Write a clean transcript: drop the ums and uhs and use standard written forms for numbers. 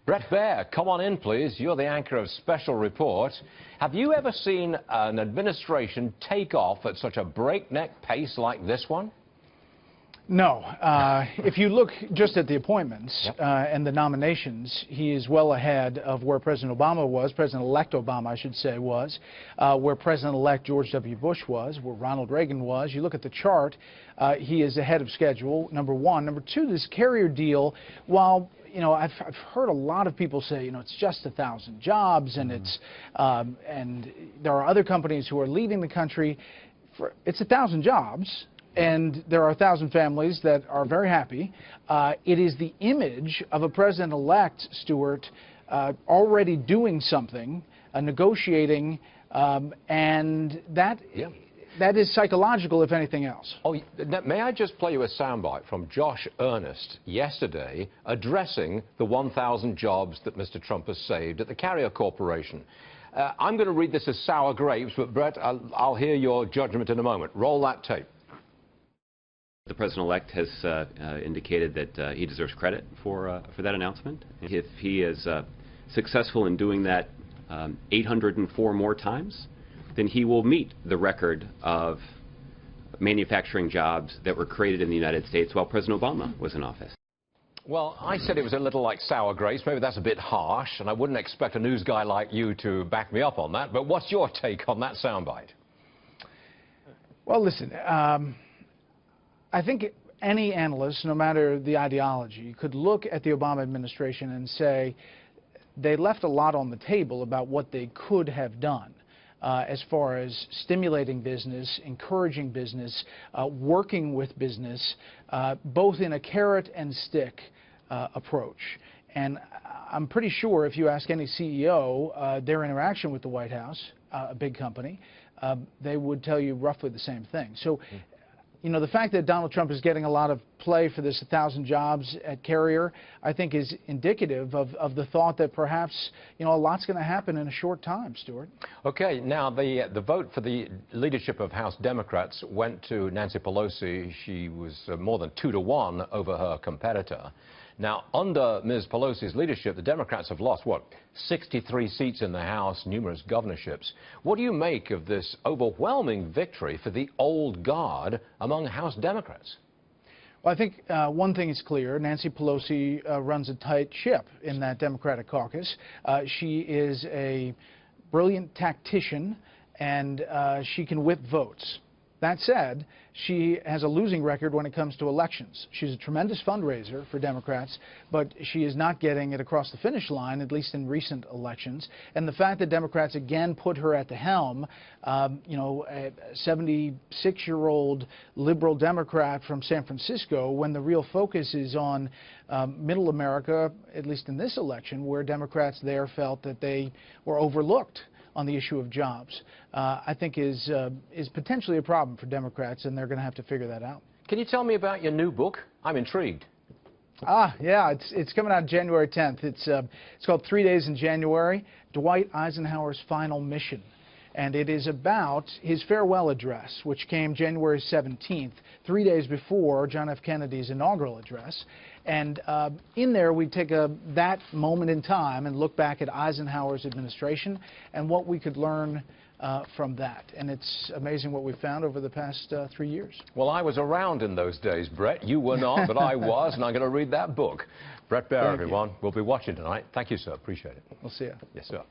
Bret Baier, come on in, please. You're the anchor of Special Report. Have you ever seen an administration take off at such a breakneck pace like this one? No. If you look just at the appointments and the nominations, he is well ahead of where President Obama was, President-elect Obama, I should say, was, where President-elect George W. Bush was, where Ronald Reagan was. You look at the chart, he is ahead of schedule, number one. Number two, this carrier deal, while I've heard a lot of people say, it's just 1,000 jobs, and and there are other companies who are leaving the country. It's 1,000 jobs. And there are 1,000 families that are very happy. It is the image of a president-elect, Stuart, already doing something, negotiating, and that is psychological, if anything else. Oh, may I just play you a soundbite from Josh Earnest yesterday addressing the 1,000 jobs that Mr. Trump has saved at the Carrier Corporation. I'm going to read this as sour grapes, but Bret, I'll hear your judgment in a moment. Roll that tape. The president-elect has indicated that he deserves credit for that announcement. If he is successful in doing that 804 more times, then he will meet the record of manufacturing jobs that were created in the United States while President Obama was in office. Well, I said it was a little like sour grapes. Maybe that's a bit harsh, and I wouldn't expect a news guy like you to back me up on that. But what's your take on that soundbite? Well, listen. I think any analyst, no matter the ideology, could look at the Obama administration and say they left a lot on the table about what they could have done as far as stimulating business, encouraging business, working with business, both in a carrot and stick approach. And I'm pretty sure if you ask any CEO their interaction with the White House, a big company, they would tell you roughly the same thing. So. The fact that Donald Trump is getting a lot of play for this 1,000 jobs at Carrier, I think is indicative of the thought that perhaps, a lot's going to happen in a short time, Stuart. Okay, now the vote for the leadership of House Democrats went to Nancy Pelosi. She was more than 2-to-1 over her competitor. Now, under Ms. Pelosi's leadership, the Democrats have lost, 63 seats in the House, numerous governorships. What do you make of this overwhelming victory for the old guard among House Democrats? Well, I think one thing is clear. Nancy Pelosi runs a tight ship in that Democratic caucus. She is a brilliant tactician, and she can whip votes. That said, she has a losing record when it comes to elections. She's a tremendous fundraiser for Democrats, but she is not getting it across the finish line, at least in recent elections. And the fact that Democrats again put her at the helm, a 76-year-old liberal Democrat from San Francisco, when the real focus is on middle America, at least in this election, where Democrats there felt that they were overlooked on the issue of jobs, I think is potentially a problem for Democrats, and they're going to have to figure that out. Can you tell me about your new book? I'm intrigued. Yeah, it's coming out January 10th. It's called 3 Days in January, Dwight Eisenhower's Final Mission. And it is about his farewell address, which came January 17th, 3 days before John F. Kennedy's inaugural address. And in there, we take that moment in time and look back at Eisenhower's administration and what we could learn from that. And it's amazing what we've found over the past 3 years. Well, I was around in those days, Bret. You were not, but I was, and I'm going to read that book. Bret Baier, everyone. We'll be watching tonight. Thank you, sir. Appreciate it. We'll see you. Yes, sir.